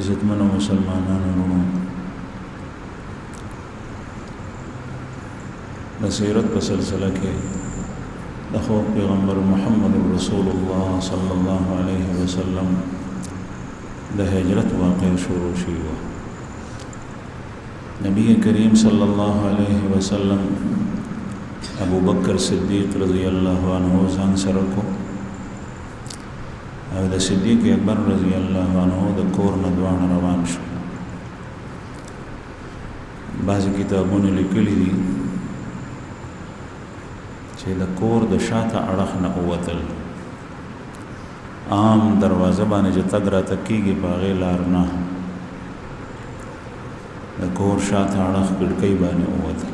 عزتمنو مسلمانانو ورونو د سیرت په سلسله کې د خو پیغمبر محمد رسول الله صلی الله علیه وسلم د هجرت واقع شروع شوی و. نبی کریم صلی الله علیه وسلم ابو بکر صدیق رضی الله عنه ځان سره کو او د صدیق اکبر رضی الله عنه د کور نه دوانه روان شو. بعضی کتابونه لیکلي دي چې د کور د شاته اړخ نه ووتل، عام دروازه باندې چې تګ راته کېږي په هغې لار نه، د کور شاته اړخ کړکۍ باندې ووتل.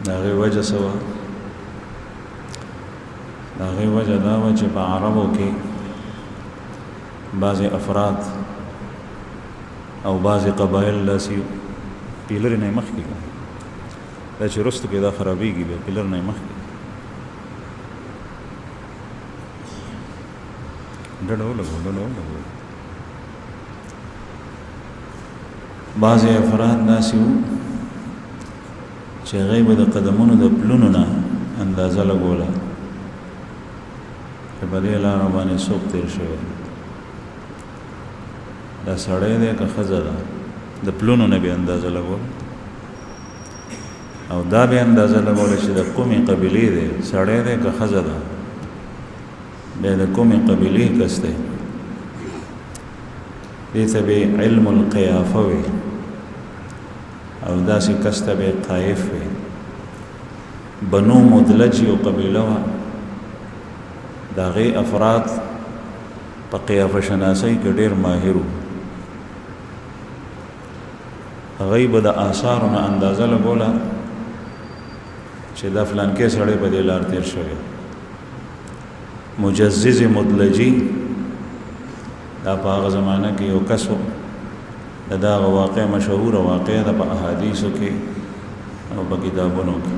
د هغې وجه څه وه؟ د هغې وجه دا وه چې په عربو کې بعضې افراد او بعضې قبایل داسې پیلرې نه یې مخکې کړه، دا چې رستو کې دا خرابېږي بیا پیلر نه یې مخکې ډډه ولګوه. بعضې افراد داسې وو چې هغوی به د قدمونو د پلونو نه اندازه لګوله چې په دې لاره باندې څوک تېر شوی، دا سړی دی که ښځه ده، د پلونو نه به اندازه لګوله او دا به اندازه لګوله چې د کومې قبیلې دی، سړی دی که ښځه ده، بیا د کومې قبیلې کس دی. دې ته به علم القیافه وي او داسې کس ته به قایف وي. بنو مدلج یو قبیله وه، د هغې افراد په قیافه شناسۍ کې ډېر ماهر وو. هغوی به د آثارو نه اندازه لګوله چې دا فلانکې سړی په دې لار تېر شوی. مجزز مدلجي دا په هغه زمانه کې یو کس و، د دغه واقع مشهوره واقع ده په احادیثو کې او په کتابونو کې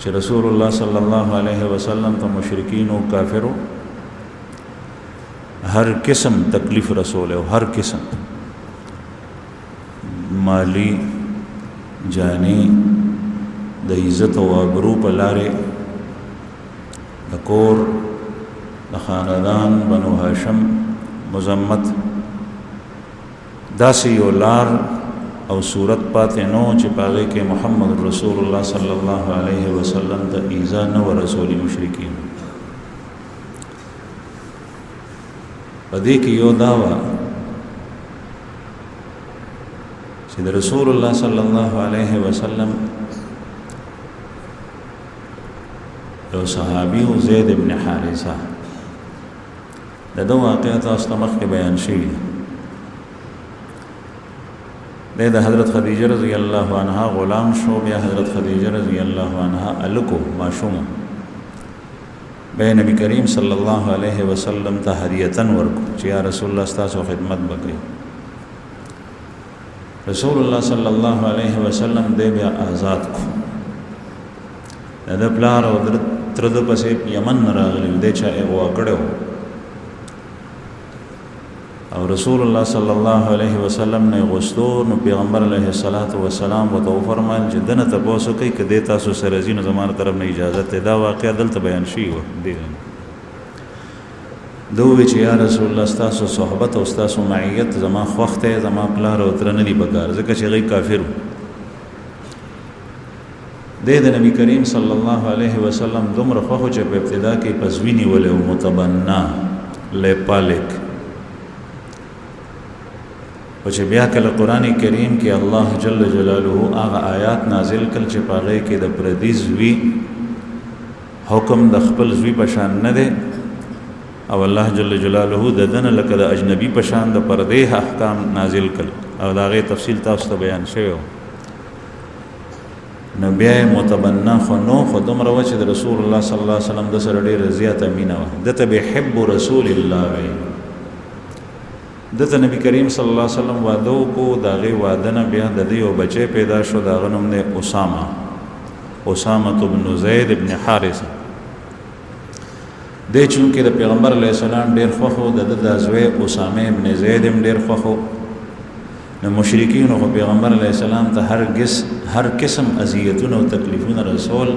چې رسول الله صلی الله علیه وسلم ته مشرکین او کافرو هر قسم تکلیف رسول او هر قسم مالی جانی د عزت او ابرو په لارې د کور د خاندان بنو هاشم مزمت داسې یو لار او صورت پاتې نو چې په هغې کې محمد رسول الله صلی الله علیه وسلم ته ایذا نه ورسولي مشرکین. په دې کې یو دا وه چې د رسول الله صلی الله علیه وسلم یو صحابي و زید ابن حارثه، د ده واقعه تاسو ته مخکې بیان شوي. دی د حضرت خدیجه رضی الله عنها غلام شو، بیا حضرت خدیجه رضی الله عنها الکو ماشوم، بیا نبی کریم صلی الله علیه وسلم ته هدیتن ورکو چې یا رسول الله ستاسو خدمت وکړي. رسول الله صلی الله علیه وسلم دی بیا آزاد کو، د ده پلار او تره ده پسې یمن نه راغلی و، دی چا اغوا کړی و او رسول الله صلی الله علیه وسلم نه غوښتو، نو پیغمبر علیه الصلاة والسلام ورته وفرمایل چې ده نه تپوس وکړئ که دی تاسو سره ځي نو زما طرف نه اجازت دی. دا واقعه دلته بیان شوي وه. ده وویل چې یا رسول الله ستاسو صحبت او ستاسو معیت زما خوښ دی، زما پلار او تره نه دي پکار، ځکه چې هغوی کافر وو. دی د نبی کریم صلی الله علیه وسلم دومره خوښ و چې په ابتدا کې پزوی نیولی و، متبنا لیپالک. او چې بیا کله قرآن کریم کې الله جل جلاله هغه آیات نازل کړل چې په هغې کې د پردي زوی حکم د خپل زوی په شان نه دی او الله جل جلاله د ده نه لکه د اجنبي په شان د پردې احکام نازل کړل او د هغې تفصیل تاسو ته بیان شوی و. نو بیا یې متبنا خو نو، خو دومره وه چې د رسول الله صلی الله علیه وسلم د سره ډېره زیاته مینه وه. ده ته به حب رسول الله وی، دته نبی کریم صلی الله علیه وسلم واده وکړو، د هغې واده نه بیا د ده یو بچی پیدا شو، د هغه نوم دی اسامه بن زید ابن حارثه. دی چونکې د پیغمبر علیه السلام ډېر خوښ و، د ده د زوی اسامه ابن زید هم ډېر خوښ و. نو مشرکینو خو پیغمبر علیه السلام ته هر قسم اذیتونه او تکلیفونه رسول.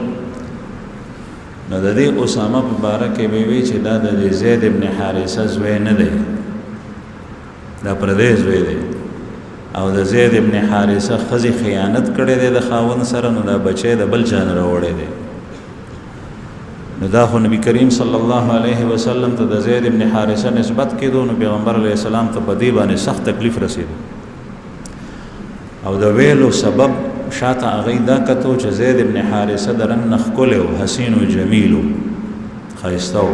نو د دې اسامه په باره کې به وی چې دا د زید ابن حارثه زوی نه دی، دا پردی زوی دی، او د زید ابن حارثه ښځې خیانت کړی دی د خاوند سره، نو دا بچی د بل چا نه راوړی دی. نو دا خو نبی کریم صلی الله علیه وسلم ته د زید ابن حارثه نسبت کېدو، نو پیغمبر علیه السلام ته په دې باندې سخت تکلیف رسېدو. او د ویلو سبب شاته هغې دا کتو چې زید ابن حارثه د رنګ نه ښکلی و، حسین و جمیل و، ښایسته و،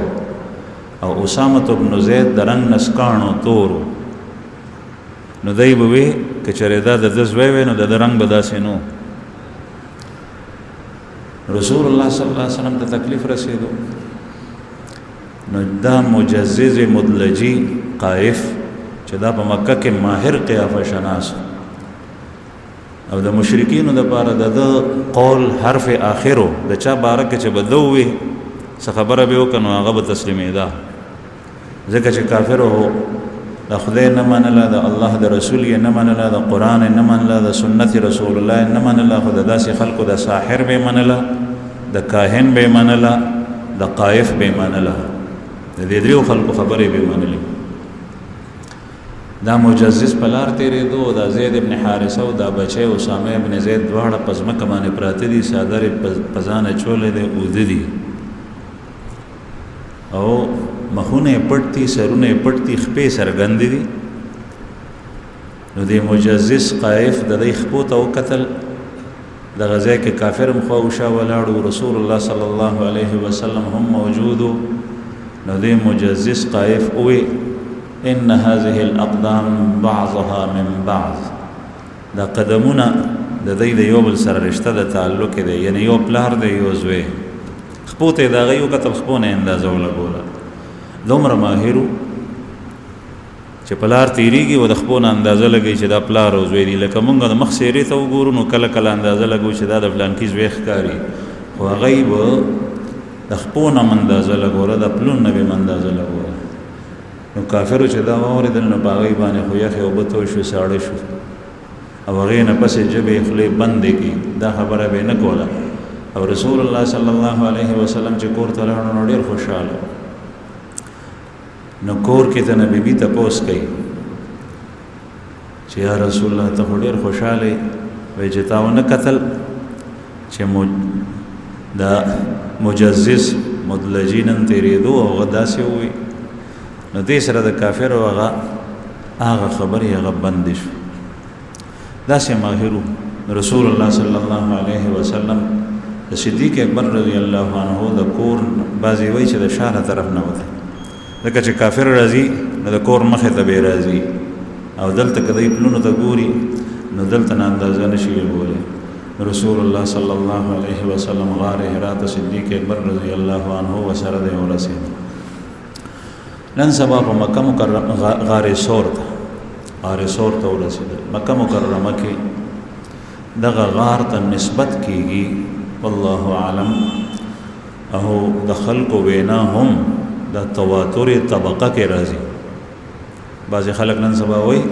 او اسامة ابن زید د رنګ نه سکاڼ و، تور و. نو دی به وی که چېرې دا د ده زوی وی نو د ده رنګ به داسې نو. رسول الله صلی الله علیه وسلم ته تکلیف رسېدو. نو دا مجزز مدلجي قائف چې دا په مکه کې ماهر قیافه شناس او د مشرکینو دپاره د ده قول حرف آخرو د چا باره کې چې به ده ووي څه خبره به وکړه نو هغه به تسلیمېده، ځکه چې کافر و، د خدای نه منله، د الله د رسول یې نه منله، د قرآن یې نه منله، د سنت رسول الله یې نه منله، خو د داسې خلکو د ساحر به یې منله، د کاهن به یې منله، د قایف به یې منله، د دې دریو خلکو خبرې به یې منلې. دا مجزز په لار تېرېدو، دا زید ابن حارثه او دا بچی اسامه ابن زید دواړه په ځمکه باندې پراته دي، څادر یې په ځان اچولی دی، اوده دي او مخونه یې پټ دي، سرونه یې پټ دي، خپې څرګندې دي. نو د مجزز قایف د دې خپو ته وکتل، دغه ځای کې کافر هم خواوشا ولاړو، رسول الله صلی الله علیه وسلم هم موجود و. نو د مجزز قایف ووی ان هذه الاقدام بعضها من بعض، دا قدمونه د دوی د یو بل سره رشته د تعلق دی، یعنی یو پلار دی یو زوی. خپو ته یې د هغې وکتل، خپو نه یې اندازه ولګوله. دومره ماهر و چې په لار تېرېږي و د خپو نه اندازه لګوي چې دا پلار او زوی دي. لکه مونږ د مخ څېرې ته وګورو نو کله کله اندازه لګوو چې دا د فلانکي زوی ښکاري، خو هغوی به د خپو نه م اندازه لګوله، د پلون نه به م اندازه لګوله. نو کافرو چې دا واورېدل نو په هغوی باندې خو یخې اوبه توی شو، ساړه شو، او هغې نه پسې ژبې خولې بندې کړي، دا خبره به یې نه کوله. او رسول الله صلی الله علیه وسلم چې کور ته لاړو نو ډېر خوشحاله. نو کور کې ته نه بیبي تپوس کوي چې یا رسول الله ته خو ډېر خوشحاله یې، وایي چې تا ونه کتل چې دا مجزز مدلجي نن تېرېدو او هغه داسې ووایي. نو دې سره د کافرو هغه خبرې هغه بندې شو. داسې ماهر رسول الله صلی الله علیه وسلم د صدیق اکبر رضی الله عنه د کور بعضې وایي چې د شا طرف نه وتی، ځکه چې کافر راځي نو د کور مخې ته به راځي، او دلته که دی پلونو ته ګوري نو دلته نه اندازه نشي ویلی. رسول الله صلی الله علیه وسلم غار حرا ته صدیق اکبر رضی الله عنه ورسره دی ورسېد. نن سبا په مکه مکرمه غار سور ته ورسېدل. مکه مکرمه کې دغه غار ته نسبت کېږي والله اعلم، او د خلکو وینا هم د تواتر طبقه کې راځي. بعضې خلک نن سبا وایي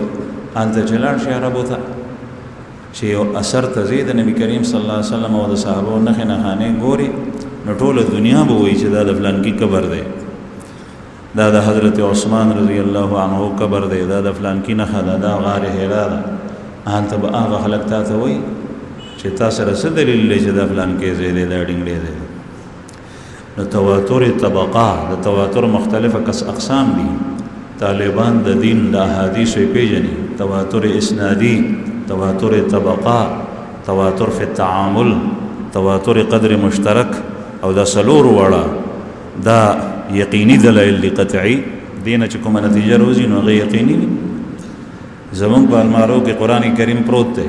هلته چې لاړ شي عربو ته چې یو اثر ته ځي د نبي کریم صلی الله علیه وسلم او د صحابو نښې نښانې ګوري نو ټوله دنیا به وایي چې دا د فلانکي قبر دی، دا د حضرت عثمان رضی الله عنه قبر دی، دا د فلانکي نښه ده، دا غار حرا ده. هلته به هغه خلک تا ته وایي چې تا سره څه دلیل دی چې دا فلانکی ځای دی، دا ډینګړی دی. نو تواتر طبقه، د تواتر مختلفه اقسام دي. طالبان د دین د احادیثو یې پېژني، تواتر اسنادي، تواتر طبقه، تواتر فی التعامل، تواتر قدر مشترک، او دا څلور واړه دا یقیني دلایل دي قطعي، دینه چې کومه نتیجه روزي نو هغه یقیني وي. زمونږ په المارو کې قرآن کریم پروت دی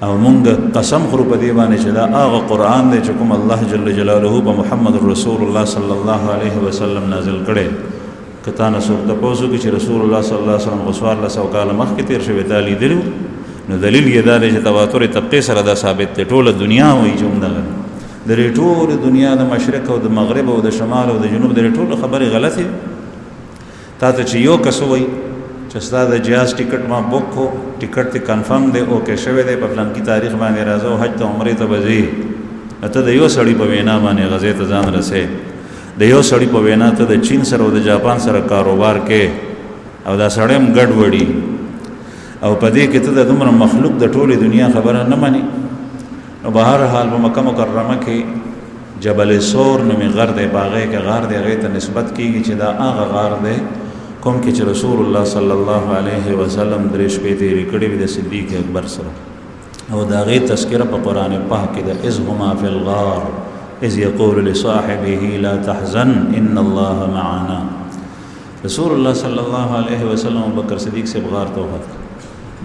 او مونږ قسم خورو په دې باندې چې دا هغه قرآن دی چې کوم الله جل جلاله په محمد رسول الله صلی الله علیه وسلم نازل کړی. که تا نه څوک تپوس وکړي چې رسول الله صلی الله علیه وسلم خو څوارلس سوه کاله مخکې تېر شوی تا لیدلي نو دلیل یې دا دی چې تواتر طبقې سره دا ثابت دی، ټوله دنیا وایي چې همدغه. د ټول دنیا د مشرق او د مغرب او د شمال او د جنوب د ټول خبرې غلطه تا ته چې یو کس وای چې ستا د جهاز ټیکټ ما بوک کو ټیکټ ته کنفرم دی او کې شوی دی په فلان کی تاریخ باندې راځو حج ته عمره ته بځي ته د یو سړی په وینا باندې غزې ته ځان رسې د یو سړی په وینا ته د چین سره او د جاپان سره کاروبار کې او دا سړی هم ګډ وړي او په دې کې ته د دومره مخلوق د ټولې دنیا خبره نه مانی نو بهر حال په مکه مکرمه کې جبل سور نومي غر دی باغې کې غار دی هغې ته نسبت کېږي چې دا هغه غار دی کوم کې چې رسول الله صلی الله علیه وسلم درې شپې تېرې کړې وي د صدیق اکبر سره او د هغې تذکره په قرآن پاک کې د اذ هما فی الغار اذ یقول لصاحبه لا تحزن ان الله معنا رسول الله صلی الله علیه وسلم بکر صدیق سے غار ته وخت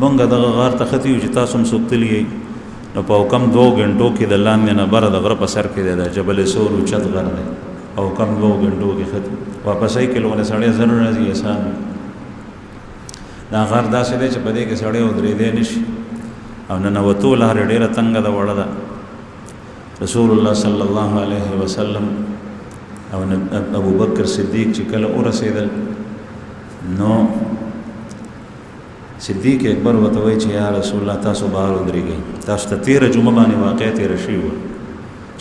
مونږ دغه غار ته ختي چې تاسو هم سوکتلی نو په کم 2 غنټو کې د لاندې نه بره د غره په سر کې د جبل سور اوچت غر دی او کم 2 غنټو کې ختم واپس یې کلو نه سړی ضرور راځي آسان دا غر داسې دی چې په دې کې سړی ودرېدی نشي او ننوتو لارې ډېره تنګه ده وړه ده رسول الله صلی الله علیه وسلم او ابو بکر صدیق چې کله ورسېدل نو صدیق اکبر ورته وایي چې یا رسول الله تاسو بهر ودرېږئ تاسو ته تېره جمعه باندې واقع تېره شوې وه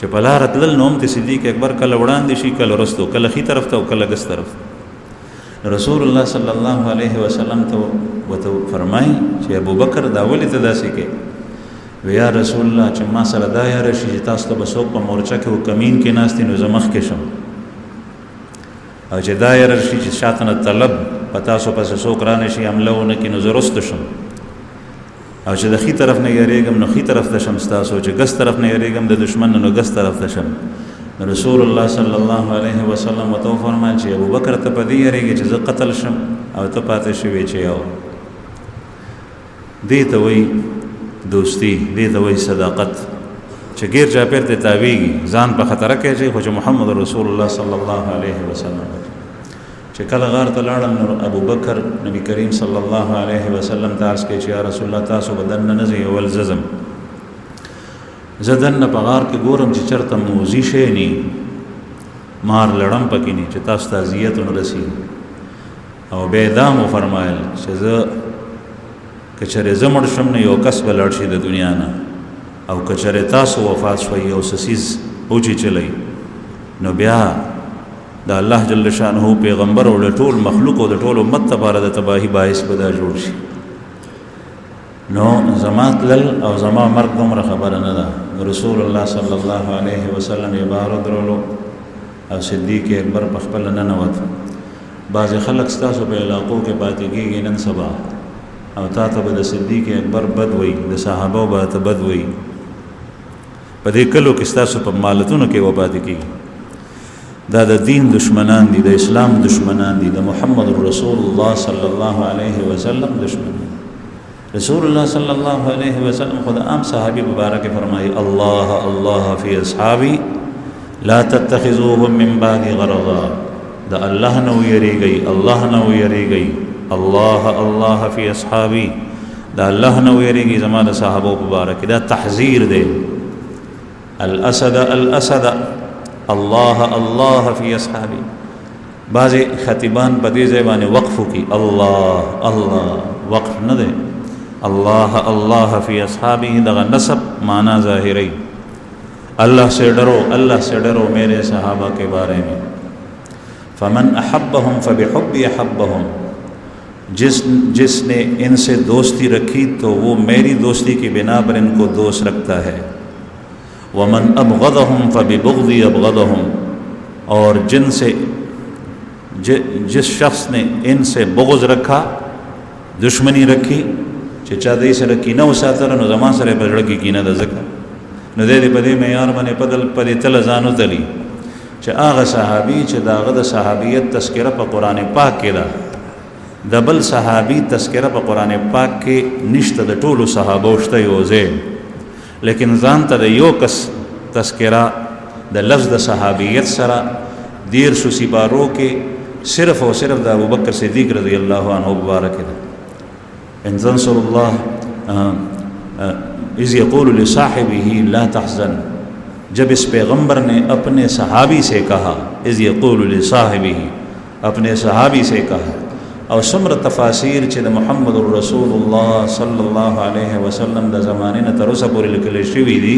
چې په لاره تلل نو هم د صدیق اکبر کله وړاندې شي کله وروستو کله ښي طرف ته او کله ګس طرف ته رسول الله صلی الله علیه وسلم ته ورته فرمایي چې ابو بکر دا ولې ته داسې کوې وی یا رسول الله چې ما سره دا یاره شي چې تاسو ته به څوک په مورچه کې او کمین کې ناست نو زه مخکې شم او چې دا یاره شي چې شاته نه طلب په تاسو پسې څوک رانه شي حمله ونه کړي نو زه رسته شم او چې د ښي طرف نه یریږم نو ښي طرف ته شم ستاسو چې ګس طرف نه یریږم د دشمن نو ګس طرف ته شم رسول الله صلی الله علیه وسلم ورته وفرمایل چې ابو بکر ته په دې یریږي چې زه قتل شم او ته پاتې شوې چې یو دې ته وایي دوستی دې ته وایي صداقت چې غیر چاپېر ته تاویږي ځان په خطره کې اچوي خو چې محمد رسول الله صلی الله علیه وسلم چې کله غار ته لاړل نو ابو بکر نبی کریم صلی الله علیه وسلم ته عرض کړي چې یا رسول الله تاسو به دننه نه ځئ اول زه ځم زه دننه په غار کې ګورم چې چېرته موذي شی نه مار لړم پکې نه چې تاسو ته اذیت ونه رسېږي او بیا یې دا مو فرمایل چې زه که چېرې زه مړ شم نه یو کس به لاړ شي د دنیا نه او که چېرې تاسو وفات شوئ یو څه څیز وچېچلی نو بیا د الله جل شانه پیغمبر او د ټول مخلوق او د ټول امت لپاره د تباهي باعث به دا جوړ شي نو زما تلل او زما مرګ دومره خبره نه ده رسول الله صلی الله علیه وسلم یې بهر ودرولو او صدیق اکبر په خپله ننوت بعضې خلک ستاسو په علاقو کې پاتې کېږي نن سبا او تا ته به د صدیق اکبر بد وایي د صحابو به ته بد وایي په دې کلو کې ستاسو په مالتونو کې و پاتې کېږي دا د دین دشمنان دي د اسلام دشمنان دي د محمد رسول الله صلی الله علیه وسلم دشمنان رسول الله صلی الله علیه وسلم خود عام صحابی مبارک فرمایي الله الله فی اصحابی لا تتخذوهم من بعد غرضا دا الله نو یریږي الله نو یریږي الله الله فی اصحابی دا الله نو یریږي زما د صحابه مبارک دا تحذير دی الاسد الاسد الله الله فی اصحابی بعض خطیبان په دې ځای باندې وقف کی الله الله وقف نه دی الله الله فی اصحابی دغه نسب معنا ظاهری اللہ سے ڈرو میرے صحابہ کے بارے میں فمن احبهم فبحبی احبهم جس نے ان سے دوستی رکھی تو وہ میری دوستی کی بنا پر ان کو دوست رکھتا ہے ومن ابغضهم فببغضی ابغضهم اور جس شخص نے ان سے بغض رکھا دشمنی رکھی چچا دې سره کینه وساتره نو زما سره په زړه کې کینه ده ځکه نو دې په دې معیار باندې بدل پرې تل ځانو تلی چې هغه صحابي چې داغه د صحابیت تذکره په قران پاک کې ده د بل صحابي تذکره په قران پاک کې نشته د ټولو صحابو شته یو ځای لیکن ځان ته د یو کس تذکره د لفظ د صحابیت سره دیر سو سیبارو کې صرف او صرف د ابوبکر صدیق رضی الله عنه مبارک ده ان تنصر الله اذ يقول لصاحبه لا تحزن जब इस पैगंबर ने अपने सहाबी से कहा इज़ यक़ूलु लिसाहिबिही, अपने सहाबी से कहा। और सुमर तफासिर च मुहम्मदुर रसूलुल्लाह सल्लल्लाहु अलैहि वसल्लम द ज़माने न तरोसा पूरी लिखल शवी दी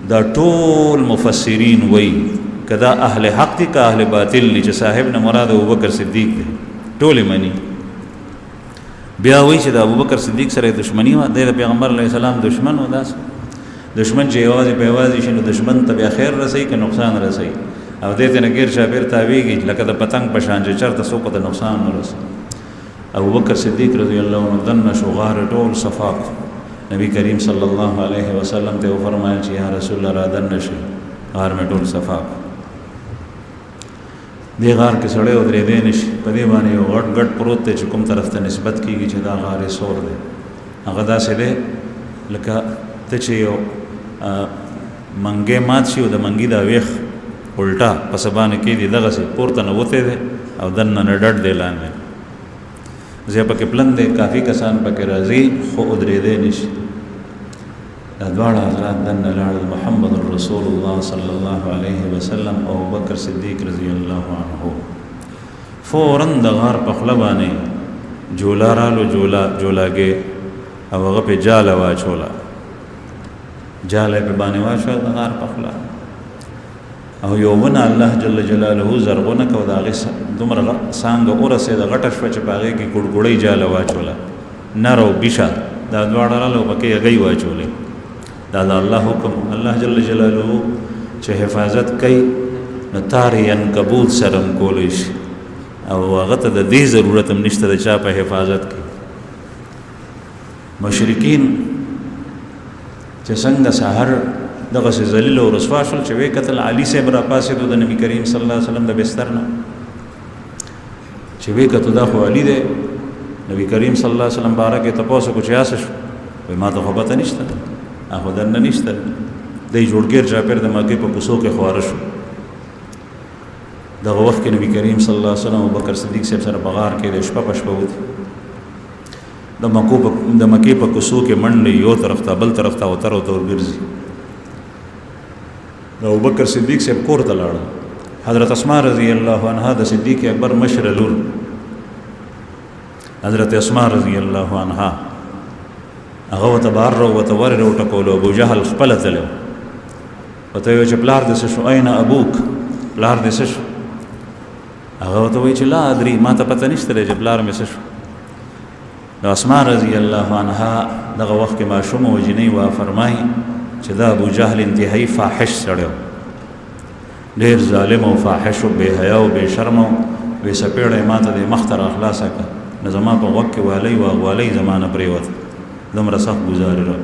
द टोल मुफस्सिरीन वही कदा अहले हक़ दी का अहले बातिल ली च साहिब न मुराद अबू बकर सिद्दीक़ दे टोल मनी बिया वही च अबू बकर सिद्दीक़ सरे दुश्मनी वा दे पैगंबर अलैहिस्सलाम दुश्मन हो दास दुश्मन च आवाज़ पे आवाज़ शनो दुश्मन तब या खैर रसई के नुकसान रसई अब देते न गिर शाबिर तावीगी लकद पतंग पशान जो चरता सो को नुकसान न रस। अबू बकर सिद्दीक़ रज़ी अल्लाह अन्हु दन शुगार टोल सफ़ाक नबी करीम सल्लल्लाहु अलैहि वसल्लम ते फरमाया कि या रसूल अल्लाह दन नशे गार में टोल सफ़ाक दे गार के सड़े उधरे दे निश पदे बाने गट गट प्रोत ते चुकुम तरफ ते निस्बत की कि दा गार सोर दे अगदा से दे लका ते यो मंगे मात शी द मंगी दा वेख उल्टा पसबान की दी दगा से पोरता न होते थे और दन न डट दे लाने जे पके प्लन दे काफ़ी कसान पके राजी खो उधरे दे निश द्वारा हज़रात दन लाड़ मुहम्मद रसूलुल्लाह सल्लल्लाहु अलैहि वसल्लम और बकर सिद्दीक़ रज़ी अल्लाह अन्हु फ़ौरन दगार पखलबाने जोला रालो जोला गे अब वगह पे जाल आवा छोला जाल पे बाने वाशा दगार पखला और यौवन अल्लाह जल्ल जलालहू ज़रगुन का दागे दुमर सांग और से गटश पच पागे की गुड़गुड़ई जाल वाचोला नरो बिशा दादवाड़ा लो पके गई वाचोले दादा अल्लाह हुक्म अल्लाह जल्ल जलालहू च हिफाजत कई न तारियन कबूत सरम कोलिश और वगत द दी ज़रूरत निश्त चा पे हिफाजत की मुशरिकीन च संग सहर दगा से जलील और रसवाशल चे कतल अली से बरा पासे तो नबी करीम सल्लल्लाहु अलैहि वसल्लम द बिस्तर ना चे कतुदा खो अली दे नबी करीम सल्लल्लाहु अलैहि वसल्लम बारा के तपोस कुछ आसश वे मा तो खबत निश्ता आखो दन निश्ता दे जोड़ गिर जा फिर दमागे पर कुसो के ख्वारिश दगा वक्त के नबी करीम सल्लल्लाहु अलैहि वसल्लम बकर सिद्दीक़ से सर बगार के शपा पशपा होती दमके पर कुसो के मंड यो तरफ था बल तरफ था उतर उतर गिरजी अबू बकर सिद्दीक़ से कोर तलाड़ा हज़रत अस्मा रज़ी अल्लाह अन्हा द सिद्दीक़ अकबर मशरलुल हज़रत अस्मा रज़ी अल्लाह अन्हा अगो तबार रो तवर रो टकोलो अबू जहल खपल तलो पतो च प्लार दे शो ऐन अबूक प्लार दे शो अगो तो वही चला अदरी मा त पता निश्त रे प्लार में शो अस्मा रज़ी अल्लाह अन्हा दगा वक्त के माशूम वजनी वा फरमाई चदा अबू जहल इंतहाई फ़ाहिश सड़ो ढेर ज़ालिम व फ़ाहिश व बेहया व बेशर्म वे सपेड़े माता दे मख्तर अखलासा का न जमा पर वक़्त के वालई ज़माना प्रेवत दम रसख गुजार रहा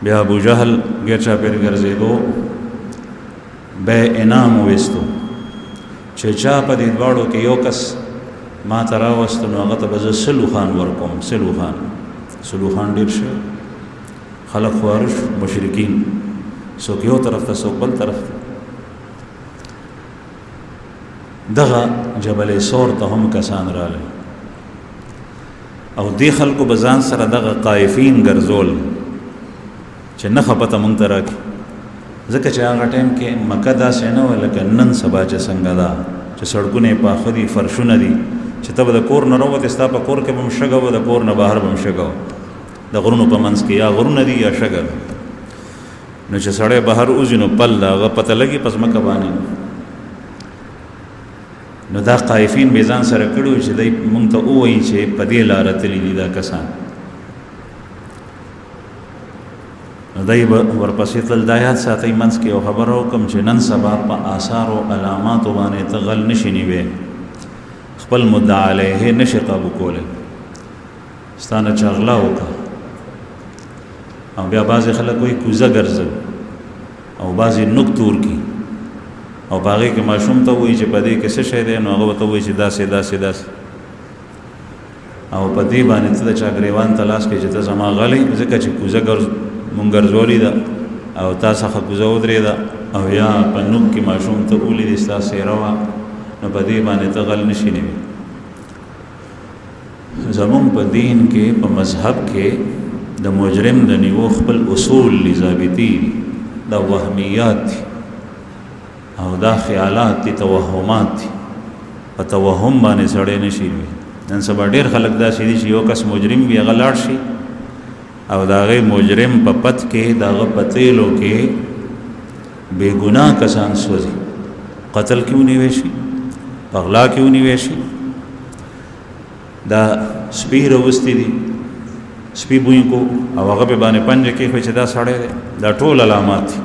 बे अबू जहल गिरचा पेर गर्जे दो बे इनाम वेस्तो चेचा पदी द्वाड़ो के योकस माता रावस्त नगत बज सिलू खान वरकोम सिलू खान डिर्श खलक ख्वारिश मुशरिकीन सो क्यों तरफ था सो बल तरफ था दगा जबल सोर तो हम कसान राले और दी खल को बजान सर दगा कायफीन गर्जोल चे न खपत मंगतरा की जक चागा टाइम के मकदा से न वाला नन सबा चे संगदा चे सड़कुने पाखदी फरशुन दी चे तब द कोर न रोवत इस्ता पा कोर के बम शगव द कोर न बाहर बम शगव द गुरुन पर मंस के या गुरुन दी या शगर न चे सड़े बाहर उजिनो पल दा पता लगी पस मकबानी न दा कायफीन बेजान सर कड़ू चे दई मुंग तो वही चे पदे लारतली लीदा कसान दई वरपसी तलदायात साथी मंस के खबर हो कम चे नन सबा पा आसार व अलामात वाने तगल नशिनी वे खपल मुद्दा अलैहि नश काबू कोले स्ताना चागला होका और ब्या बाज़ खलक कोई कुज़ा गर्ज और बाज़ी नुक तूर की और बागी के माशूम तो वही चे पदी के से शहदे नगो तो वही चे दास और पदी बाने तदा चागरेवान तलाश के जिता जमा गली जिका चे कुज़ा गर्ज मुंगरजोली दा और तासा कुज़ा उदरे दा और या पन्नुक की माशूम तो उली दिस्ता से रवा न पदी बाने तगल नशीनी ज़मुम पदीन के प मज़हब के द मुजरिम द निवो खपल उसूल लिज़ाबिती دا وهمیات دي او دا خیالات دي، توهمات دي. په توهم باندې سړی نشي وي. نن سبا ډېر خلک داسې دي چې یو کس مجرم وي هغه لاړ شي او د هغې مجرم په پت کې د هغه په تیلو کې بې ګناه کسان سوځي، قتل کې ونیوی شي، په غلا کې ونیوی شي. دا سپي راوستي دي، سپي بوی کو او هغه په باندې پنجه کې چې دا سړی دی. دا ټول علامات دي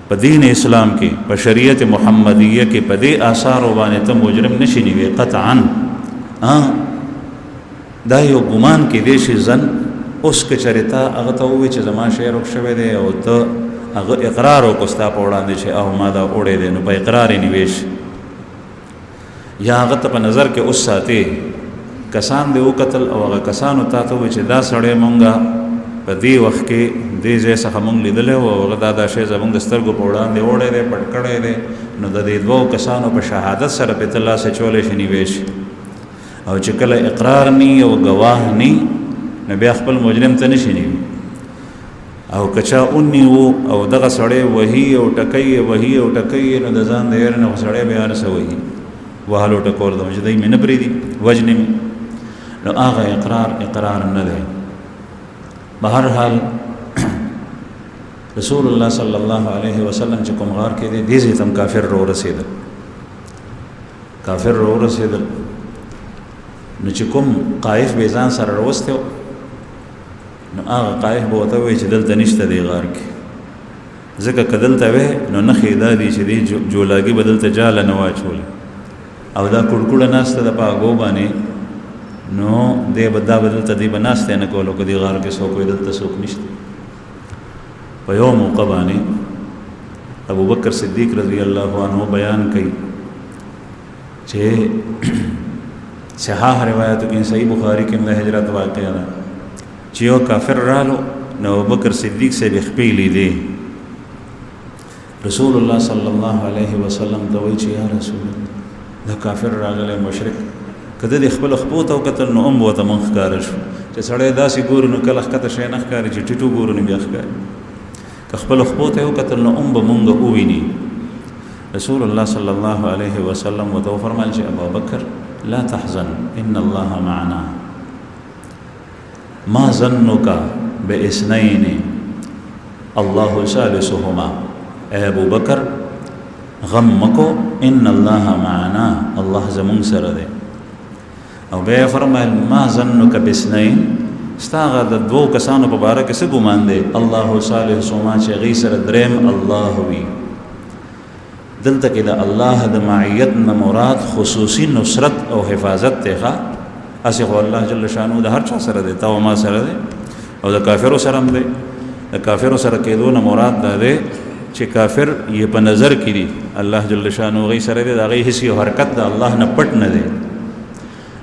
په دین اسلام کې، په شریعت محمدیه کې. په دې آثارو باندې ته مجرم نشي نیوی قطعا. دا یو ګمان کې دی شي ځن اوس که چېرې تا هغه ته ووایي چې زما شی روک شوی دی او ته هغه اقرار وکړو ستا په وړاندې چې او ما دا وړی دی، نو په اقرار یې نیوی شي. یا هغه ته په نظر کې اوس ساتې کسان دی وکتل او هغه کسانو تا ته ووایي چې دا سړی مونږه په دې وخت کې دې ځای څخه مونږ لیدلی و او هغه دا شی زمونږ د سترګو په وړاندې وړی دی، پټ کړی دی، نو د دې دوو کسانو په شهادت سره پې ته لاس اچولی شي، نیوی شي. او چې کله اقرار نی او گواه نی نو بیا خپل مجرم ته نشي نیوی. او کچا اونیو او دغه سړی وهي او ټکوي وهي او ټکوي، نو د ځان د یېرې نه خو سړی بیا نه څه وهي، وهلو ټکول د چې دی مې نه پرېږدي وجنې مې، نو هغه اقرار نه دی. بهر حال رسول الله صلی الله علیه وسلم چې کوم غار کې دی دې ځای ته هم کافر رو رسېدل، کافر رو رسېدل. نو چې کوم قایف به ځان سره راوستی نو هغه قایف به ورته ووایي چې دلته نشته دی غار کې، ځکه که دلته وی نو نښې دا دي چې دې جولاګي به دلته جاله نه واچولې او دا کړکوړه ناسته ده په هغو باندې، نو دی به دا به دلته دی به ناستی نه کولو که دې غار کې څوک وي دلته څوک نشته. په یو موقع باندې ابوبکر صدیق رضی الله عنه بیان کوي چې صحاح روایتو کې صحیح بخاری کې د هجرت واقعه ده چې یو کافر رالو نو ابوبکر صدیق سے بخپې لیدې، رسول الله صلی الله علیه وسلم ته وایي چې یا رسول الله دا کافر راغلی مشرک، که د خپل خپو ته وکتل نو هم ورته مونږ ښکاره شو چې سړی داسې ګورو نو کله ښکته شی نه ښکاري، چې ټیټو ګورو نو بیا ښکاري، که خپل خپو ته وکتل نو هم به مونږ وویني. رسول الله صلی الله علیه وسلم ورته وفرمایل چې ابابکر لا تحزن ان الله معنا، ما ظنك باثنين الله ثالثهما. اے ابو بکر غم مکو، ان الله معنا، الله زمون سره دی. او بیا فرمایل ما ظنك باثنين، ستا هغه د دوو کسانو په باره کې څه ګمان دی؟ الله ثالثهما، چې هغې سره دریم الله وي. دلته کې د الله د معیت نه مراد خصوصي نصرت او حفاظت دی. اسې خو الله جل شانو د هر چا سره دی، تا و ما سره دی او د کافرو سره هم دی. د کافرو سره کېدو نه مراد دا دی چې کافر یې په نظر کې دي، الله جل شانو هغې سره دی، د هغې هېڅ یو حرکت د الله نه پټ نه دی.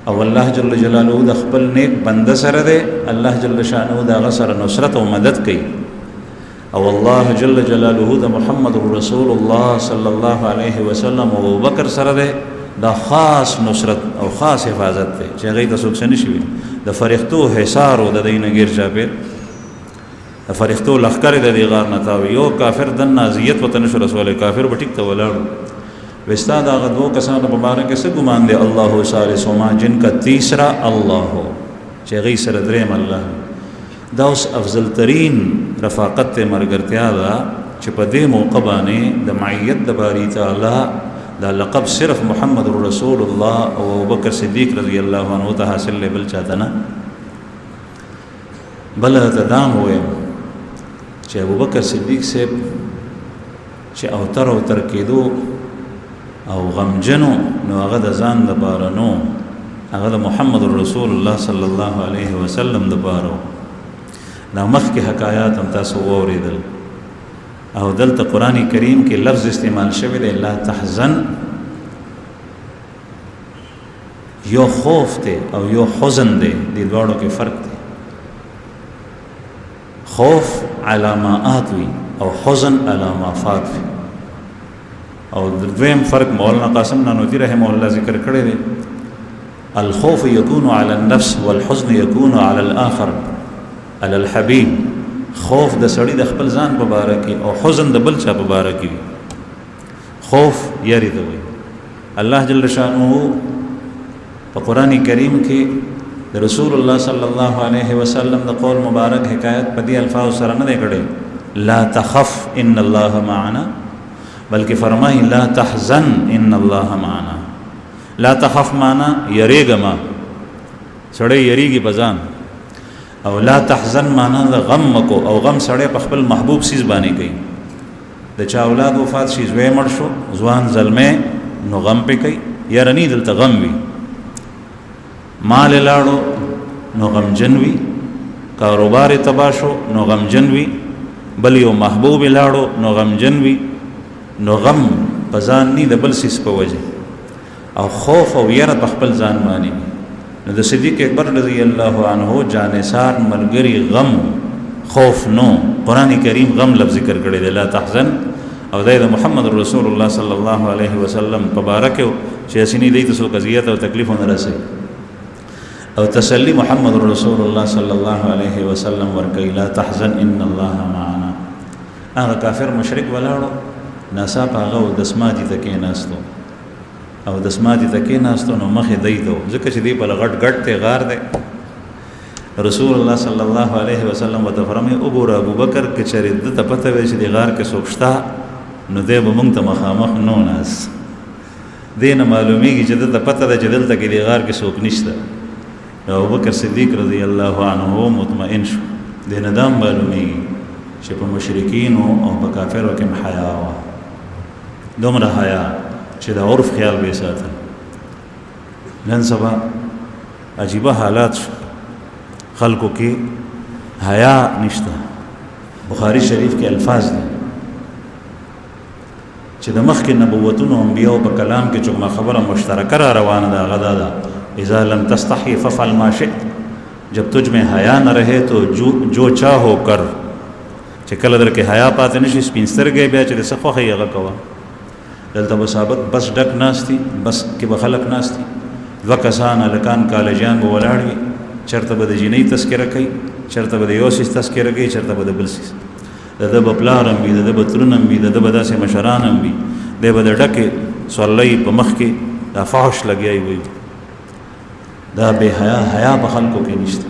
او الله جل جلاله د خپل نیک بنده سره دی، الله جل شانو د هغه سره نصرت او مدد کوي. او الله جل جلاله د محمد رسول الله صلی الله علیه وسلم او ابوبکر سره دی، دا خاص نصرت او خاص حفاظت دی چې هغې ته څوک څه نشي ویلی. د فرښتو حصار و د دوی نه ګیر چاپېر، د فرښتو لښکر د دې غار نه تاوي. یو کافر دننه اذیت ورته نشو رسولی، کافر به ټیک ته ولاړ و. ستا د هغه دوو کسانو په باره کې څه ګمان دی؟ الله ثالثهما، جن کا تیسرا الله ہو، چې هغې سره دریم الله. دا اوس افضل ترین رفاقت مرګرتیا ده چې په دې موقع باندې د معیت د باری تعالی دا لقب صرف محمد رسول الله او ابوبکر صدیق رضی الله عنه ته حاصل دی، بل چاته نه. بل ته دا هم ووایم چې ابوبکر صدیق صاحب چې اوتر کېدو او غمجنو، نو هغه د ځان دپاره نو، هغه د محمد رسول الله صلی الله علیه وسلم دپاره. دا مخکې حکایات هم تاسو واورېدل او دلته قرآن کریم کې لفظ استعمال شوی دی لا تحزن. یو خوف دی او یو حزن دی، دې دواړو کې فرق دی. خوف علامات وي او حزن علامات وي. او دویم فرق مولانا قاسم نانوتي رحمه الله ذکر کړی دی، الخوف يكون على النفس والحزن يكون على الآخر على الحبيب. خوف د سړی د خپل ځان په باره کې او حزن د بل چا په باره کې خوف یری ته وي الله جل شانه په قران کریم کې د رسول الله صلی الله علیه وسلم د قول مبارک حکایت په دې الفاظ سره نه کړي لا تخف ان الله معنا بلکې فرمایي لا تحزن ان الله معنا لا تخف معنا یریګما سړی یریږي بزان او لا تحزن معنا د غم کو او غم سړی په خپل محبوب سیز باندې کوي د چا اولاد وفات شي زوی مړ شو ځوان زلمه نو غم پې کوي یارنی دلته غم وي مال لاړو نو غم جنوي کاروبار تباہ شو نو غم جنوي بل یو محبوب لاړو نو غم جنوي نو غم پزان ني د بل سیس په وجه او خوف او یره په خپل ځان باندې نو د صدیق اکبر رضی الله عنه جانثار ملګری غم خوف نو قران کریم غم لفظ ذکر کړی دی لا تحزن او د محمد رسول الله صلی الله علیه وسلم مبارک چې اسنی دی تاسو قضیه او تکلیف نه راسي او تسلی محمد رسول الله صلی الله علیه وسلم ورکی لا تحزن ان الله معنا هغه کافر مشرک ولاړو ناصاب هغه د سماجی تکې ناستو او د سماجی تکې ناستو نو مخې دیدو ځکه چې دی په غټ غټ ته غار دی رسول الله صلی الله علیه وسلم وته فرمای او ګور ابو بکر کې چرې د پته وي چې دی غار کې سوکشتا نو دی به مونږ ته مخامخ نو ناس دینه معلومیږي چې د پته د جدل ته کې دی غار کې سوک نشته ابو بکر صدیق رضی الله عنه مطمئن شو د ندام معلومیږي چې په مشرکین او په کافرو کې حیا وا دومره حیا چې د عرف خیال به ساتل نن سبا عجیبه حالات خلقو کې حیا نشته بخاری شریف کې الفاظ دي چې د مخکې نبوتونو انبیاء په کلام کې چې خبره مشترکه را روانه ده غدا ده اذا لم تستحي ففعل ما شئت جب تجھ میں حیا نہ رہے تو جو چاہو کر چې کله در کې حیا پاتې نشي سپینسترګې بیا چې سخو هغه کوه دلته مصابت بس ډک ناشتي بس کې بخلق ناشتي وکسان الکان کالجان بو ولاړوي چرته به د جنې تذکرہ کوي چرته به د یوسس تذکرہ کوي چرته به د بلسس د بپلارم وي د بترونم وي د بداسه مشرانم وي د بد ډکه صلی په مخ کې د فحش لګیای وي دا به حیا په خلکو کې نشته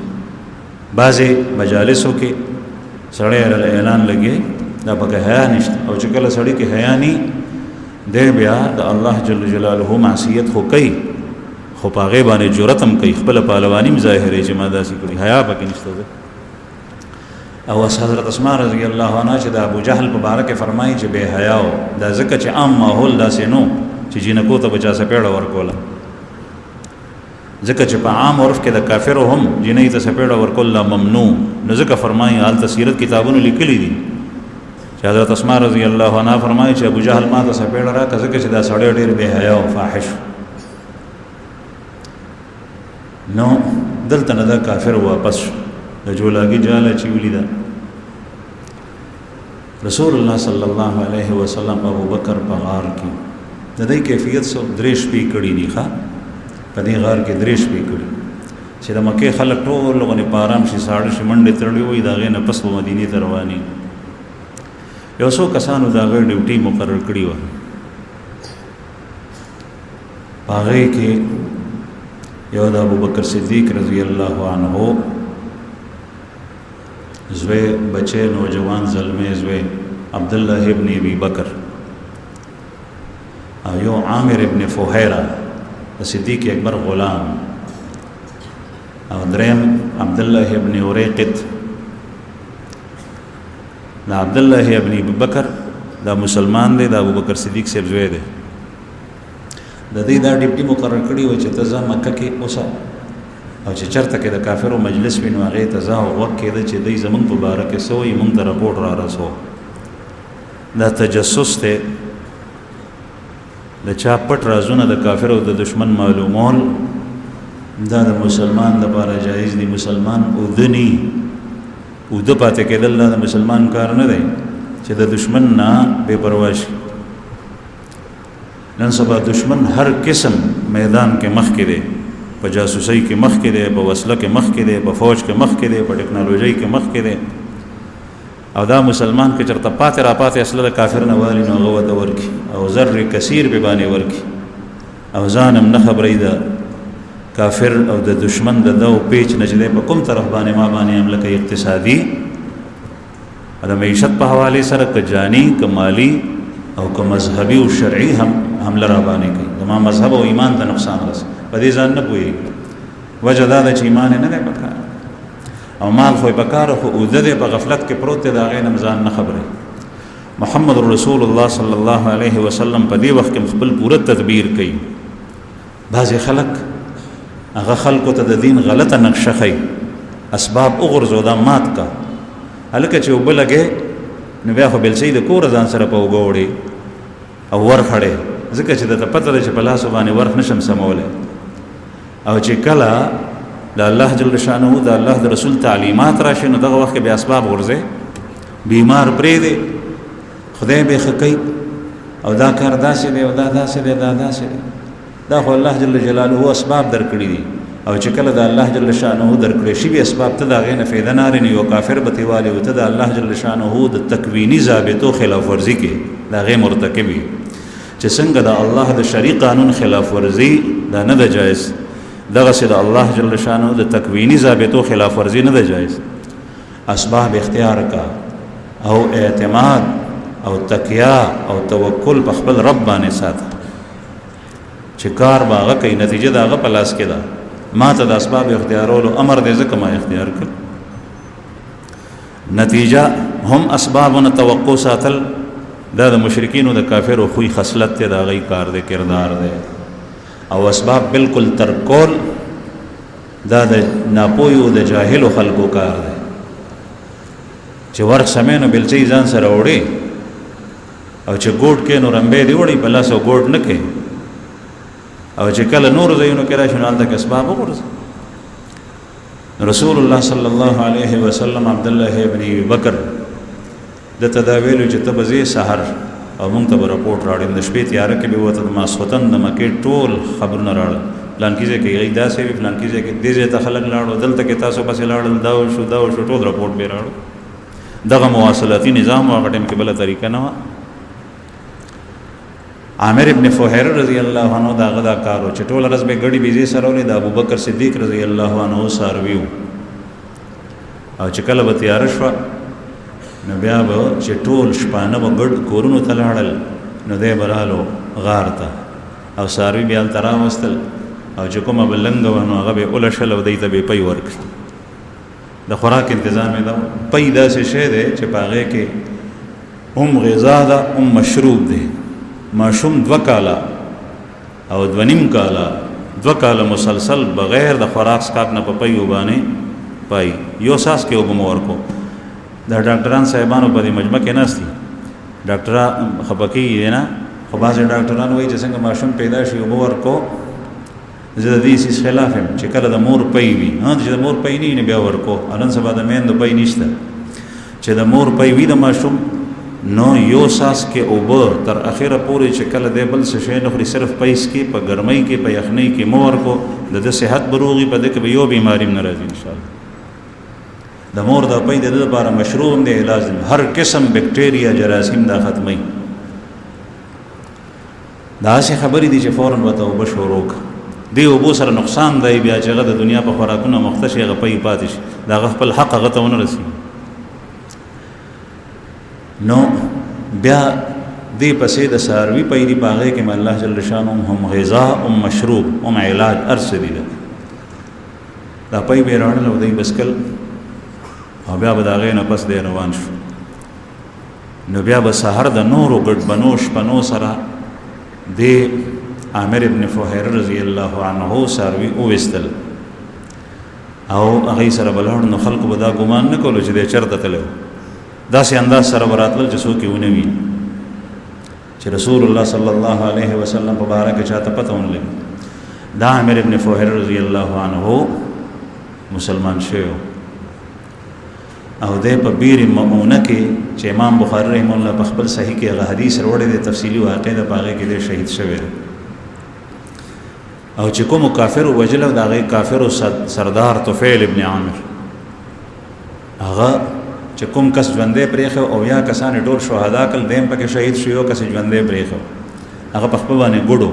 بعضې مجالسو کې سړی اعلان لګي دا پکې حیا نشته او چې کله سړی کې حیا ني دی بیا د الله جل جلاله معصیت خو کوي خو په هغې باندې جرأت هم کوي خپله پهلواني هم ظاهروي چې ما داسې کړي حیا پکې نشته او حضرت اسماء رضی الله عنها چې د ابو جهل په باره کې فرمایي چې بې حیا و دا ځکه چې عام ماحول داسې نو چې جینکو ته به چا سپېړه ورکوله ځکه چې په عام عرف کې د کافرو هم جنۍ ته سپېړه ورکول ممنوع نو ځکه فرمایي هلته سیرت کتابونو لیکلي دي چې حضرت اسماء رضی الله عنها فرمایي چې ابو جهل ما ته سپېړه راکړه ځکه چې دا سړی ډېر بې حیا او فاحش نو دلته نه دا کافر واپس شو د جولاګي جاله چې ولیده رسول الله صلی الله علیه وسلم ابو بکر په غار کې د دې کیفیت سو درې شپې کړي دي ښه په دې غار کې درې شپې کړي چې د مکې خلک ټول غونې په آرام شي ساړه شي منډې تړلې وي د هغې نه پس په مدینې ته روانې یو څو کسانو د هغې ډیوټي مقرر کړي وه په هغې کې یو د ابوبکر صدیق رضی الله عنه زوی بچه نوجوان زلمه زوی عبدالله ابن ابی بکر او یو عامر ابن فوحیرہ صدیق اکبر غلام او دریم عبدالله ابن اوریقت دا عبدالله ابن ابی بکر دا مسلمان دی دا ابوبکر صدیق صاحب زوی دی د دې دا ډیپټي مقرر کړی و چې ته ځه مکه کې اوسه او چې چرته کې د کافرو مجلس وي نو هغې ته ځه او غوږ کېده چې دوی زمونږ په باره کې څه وایي مونږ ته رپورټ را رسو دا تجسس دی د چا پټ رازونه د کافر او د دشمن معلومول دا د مسلمان دپاره جایز دی مسلمان اودني اوده پاتې کېدل دا د مسلمان کار نه دی چې د دشمن نه بې پروا شي نن سبا دشمن هر قسم میدان کې مخ کې دی په جاسوسۍ کې مخ کې دی په وسله کې مخ کې دی په فوج کې مخ کې دی په ټکنالوژۍ کې مخ کې دی او دا مسلمان کې چرته پاتې را پاتې اصله د کافر نه والی نو هغه ورته ورکي او زر کثیر به باندې ورکي او ځانم نه خبرې ده کافر او د دشمن د دو پیچ نه چې په کوم طرف باندې ما باندې حمله کوي اقتصادي د معیشت په حواله سره که جانی که مالی او که مذهبي او شرعي هم حمله را باندې کوي زما مذهب او ایمان ته نقصان رس په دې ځان نه پوي وجه دا چې ایمان نه دی پکار او مال خو پکار خو او د په غفلت کې پروت دی دا غي نه ځان نه خبره محمد رسول الله صلی الله علیه وسلم په دې وخت کې خپل پوره تدبیر کوي بعضی خلک هغه خلکو ته د دین غلطه نقشه خي اسباب وګرځو دا مات کا هلکه چې وبلګي نو بیا خو بل شي د کور ځان سره په وګوړي او ورخړې ځکه چې د پته چې په لاس باندې ورخ نشم سموله او چې کله د الله جل شانه د الله د رسول تعلیمات راشي نو دغه وخت به اسباب ورځي بیمار پرې دی خدای به خکې او دا کار داسې دی او دا داسې دی دا داسې دی دا خو الله جل جلاله اسباب درکړي دي او چې کله د الله جل شانه درکړي شي به اسباب ته دا غینه فایده نه لري یو کافر به تیواله او ته د الله جل شانه د تکوینی ضابطو خلاف ورزي کې دا غیر مرتکبي چې څنګه د الله د شرعي قانون خلاف ورزي دا نه ده جایز دغه سي د الله جل شانه د تکوینی ضابطو خلاف ورزي نه ده جایز اسباب اختیار کا او اعتماد او تکیا او توکل په خپل رب باندې ساته چې کار باغه کوي نتیجه داغه پلاس کې ده ما ته د اسباب اختیارولو امر دې ځکه ما اختیار کړ نتیجه هم اسبابونه توقع ساتل دا د مشرکین او د کافرو خوې خصلت ته دا غي کار دې کردار دې او اسباب بالکل ترکول دا د ناپوهو د جاهلو خلکو کار دی چې ورک سمینو بلچې ځان سره وړي او چې ګوډ کې نو رمبې دی وړي بل څه ګوډ نه کوي او چې کله نور زینو کې راشي نو د اسباب وګورځي رسول الله صلی الله علیه وسلم عبد الله ابن بکر د تداویل چې تبزی سحر او مونږ ته رپورټ راړم د شپې تیار کې به وته ما سوتن د مکه ټول خبرونه راړل پلان کیږي کې غیدا سي پلان کیږي کې دې ته خلک لاړو دلته کې تاسو پسې لاړل دا شو ټول رپورټ به راړو دغه مواصلاتي نظام هغه ټیم کې بل طریقه نه عامر ابن فهیر رضی الله عنه دا غدا کارو چې ټول ورځ به غړي بيزي سرولې د ابوبکر صدیق رضی الله عنه سارویو او چې کله به تیار شو نو بیا به چې ټول شپانه به ګډ کورونو ته لاړل نو دی برالو غار ته او ساروی بیا ترا وستل او چې کومه بلنګ ونه هغه به اول شل او دیته به پي ورک د خوراک تنظیم دا پیدا څه شه دی چې پاغه کې غذا ده مشروب دی ماشوم 2 کاله او 2.5 کاله 2 کاله مسلسل بغیر د خوراک سکاپ نه په پیو باندې پای یو ساس کې وګمور کو دا ډاکټران صاحبانو په دې مجمع کې ناشتي ډاکټر خپکی نه خو باز ډاکټران وایي چې څنګه ماشوم پیدا شي وګور کو زه د دې سیس خلاف هم چې کله د مور پي وي چې د مور پي نه بیا ورکو انن سبا د مین د پي نشته چې د مور پي وي د ماشوم نو یو ساس کې اوبه تر اخره پورې چې کله د بل څه شي نو صرف پیس کې په ګرمۍ کې په یخنۍ کې مور کو د صحت بروغي په دې کې یو بیماری نه راځي ان شاء الله د مور د پي د لپاره مشروع دی علاج هر قسم بکټیریا جراثیم دا ختمي دا څه خبرې دي چې فورن وته وبشوروک دی وبو سره نقصان دی بیا چې د دنیا په خوراکونو مختشي غپي پاتې شي دا خپل حق غته ونه رسي نو بیا دی پسې د ساروی پیری باغې کې الله جل شانه هم غذا او مشروب او علاج ارسدي دا پي به راړل او دی بسکل او بیا به دا غې نه پس دی روان شو نو بیا به سحر د نورو ګډ بنوش پنو سره دی عامر ابن فهیر رضی الله عنه ساروی او وستل او هغه سره بلور نو خلق به دا ګمان نه کولو چې د چرته تلو دا سي انداز سره براتل چې څوک یې ونوي چې رسول الله صلی الله علیه وسلم مبارک چاته پته ونلګ دا عامر ابن فهیر رضی الله عنه مسلمان شوی او د په بیر مؤونه کې چې امام بخاری رحم الله په خپل صحیح کې هغه حدیث وروړي د تفصیلی واقع د باغې کې د شهید شوی او چې کوم کافر وجلو دا غي کافر سردار طفیل ابن عامر هغه چې کوم کس ژوندې پرېښو او یا کسان ټول شهدا کل دیم پکې شهید شو یو کس ژوندې پرېښو هغه په خپل باندې ګډو